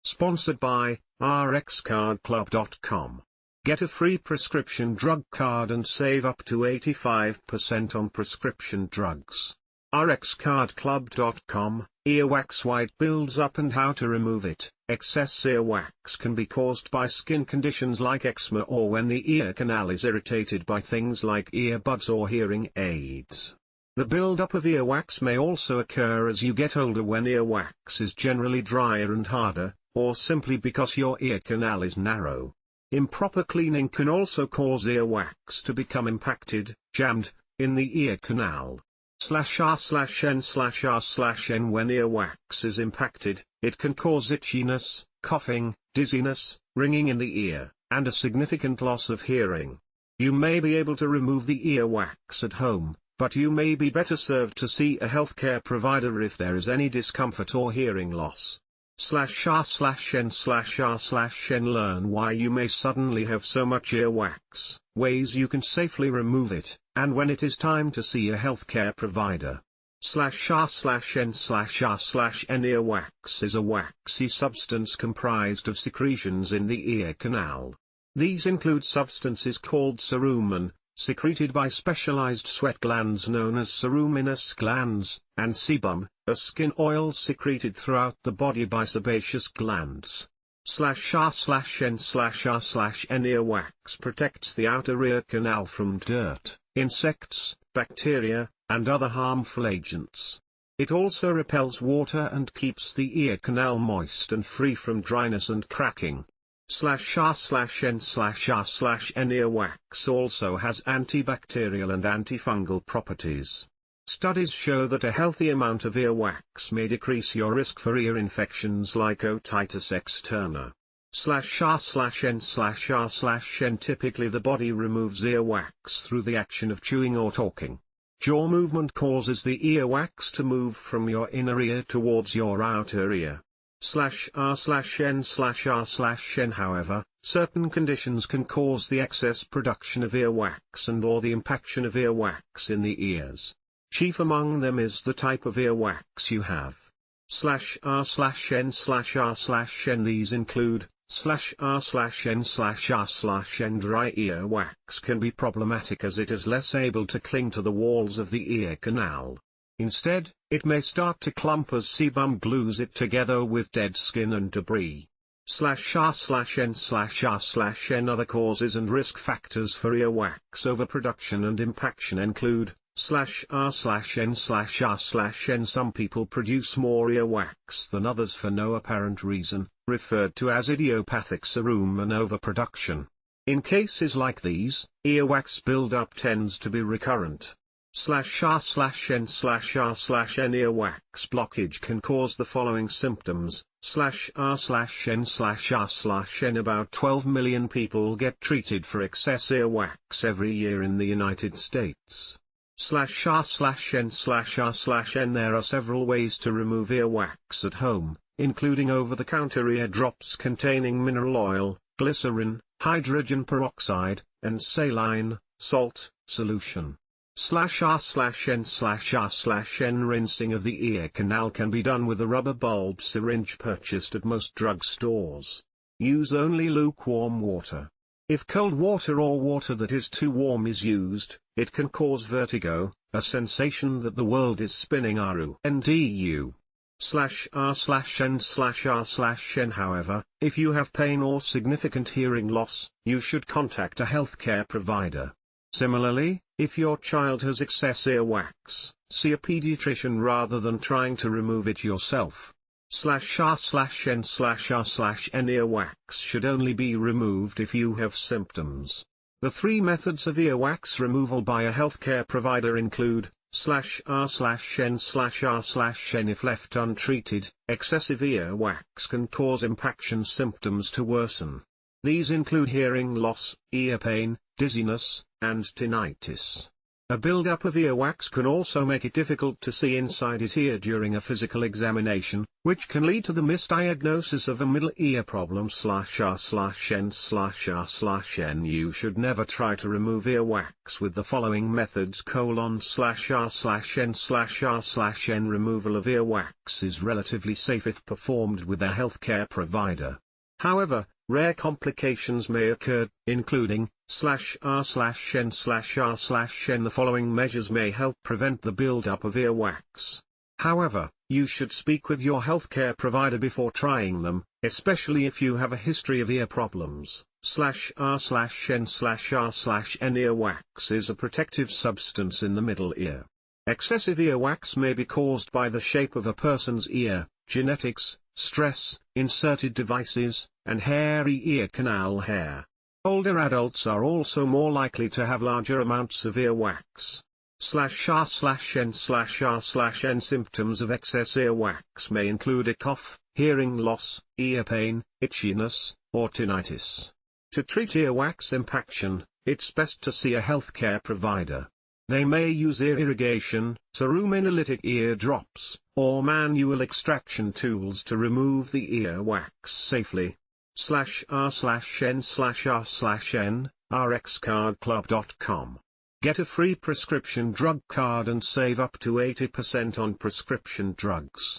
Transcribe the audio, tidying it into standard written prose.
Sponsored by rxcardclub.com. Get a free prescription drug card and save up to 85% on prescription drugs. rxcardclub.com. Earwax, why it builds up and how to remove it. Excess earwax can be caused by skin conditions like eczema or when the ear canal is irritated by things like earbuds or hearing aids. The buildup of earwax may also occur as you get older when earwax is generally drier and harder, or simply because your ear canal is narrow. Improper cleaning can also cause earwax to become impacted, jammed, in the ear canal. /r/n/r/n When earwax is impacted, it can cause itchiness, coughing, dizziness, ringing in the ear, and a significant loss of hearing. You may be able to remove the earwax at home, but you may be better served to see a healthcare provider if there is any discomfort or hearing loss. /r/n/r/n Learn why you may suddenly have so much earwax, ways you can safely remove it, and when it is time to see a healthcare provider. /r/n/r/n Earwax is a waxy substance comprised of secretions in the ear canal. These include substances called cerumen, secreted by specialized sweat glands known as ceruminous glands, and sebum, a skin oil secreted throughout the body by sebaceous glands. /r/n/r/n Earwax protects the outer ear canal from dirt, insects, bacteria, and other harmful agents. It also repels water and keeps the ear canal moist and free from dryness and cracking. /r/n/r/n Earwax also has antibacterial and antifungal properties. Studies show that a healthy amount of earwax may decrease your risk for ear infections like otitis externa. /r/n/r/n Typically the body removes earwax through the action of chewing or talking. Jaw movement causes the earwax to move from your inner ear towards your outer ear. /r/n/r/n However, certain conditions can cause the excess production of earwax and or the impaction of earwax in the ears. Chief among them is the type of earwax you have. /r/n/r/n These include /r/n/r/n Dry earwax can be problematic as it is less able to cling to the walls of the ear canal. Instead, it may start to clump as sebum glues it together with dead skin and debris. /r/n/r/n Other causes and risk factors for earwax overproduction and impaction include /r/n/r/n Some people produce more earwax than others for no apparent reason, referred to as idiopathic cerumen overproduction. In cases like these, earwax buildup tends to be recurrent. /r/n/r/n Earwax blockage can cause the following symptoms. /r/n/r/n About 12 million people get treated for excess earwax every year in the United States. /r/n/r/n There are several ways to remove earwax at home, including over-the-counter ear drops containing mineral oil, glycerin, hydrogen peroxide, and saline, salt, solution. /r/n/r/n Rinsing of the ear canal can be done with a rubber bulb syringe purchased at most drug stores. Use only lukewarm water. If cold water or water that is too warm is used, it can cause vertigo, a sensation that the world is spinning around you. /r/n/r/n However, if you have pain or significant hearing loss, you should contact a healthcare provider. Similarly, if your child has excess earwax, see a pediatrician rather than trying to remove it yourself. /r/n/r/n Earwax should only be removed if you have symptoms. The three methods of earwax removal by a healthcare provider include /r/n/r/n If left untreated, excessive earwax can cause impaction symptoms to worsen. These include hearing loss, ear pain, dizziness, and tinnitus. A buildup of earwax can also make it difficult to see inside its ear during a physical examination, which can lead to the misdiagnosis of a middle ear problem /r/n/r/n. You should never try to remove earwax with the following methods: /r/n/r/n. Removal of earwax is relatively safe if performed with a healthcare provider. However, rare complications may occur, including /r/n/r/n. The following measures may help prevent the buildup of earwax. However, you should speak with your healthcare provider before trying them, especially if you have a history of ear problems. /r/n/r/n. Earwax is a protective substance in the middle ear. Excessive earwax may be caused by the shape of a person's ear, genetics, stress, inserted devices, and hairy ear canal hair. Older adults are also more likely to have larger amounts of earwax. /r/n/r/n. Symptoms of excess earwax may include a cough, hearing loss, ear pain, itchiness, or tinnitus. To treat earwax impaction, it's best to see a healthcare provider. They may use ear irrigation, cerumen ear drops, or manual extraction tools to remove the earwax safely. /r/n/r/n, rxcardclub.com. Get a free prescription drug card and save up to 80% on prescription drugs.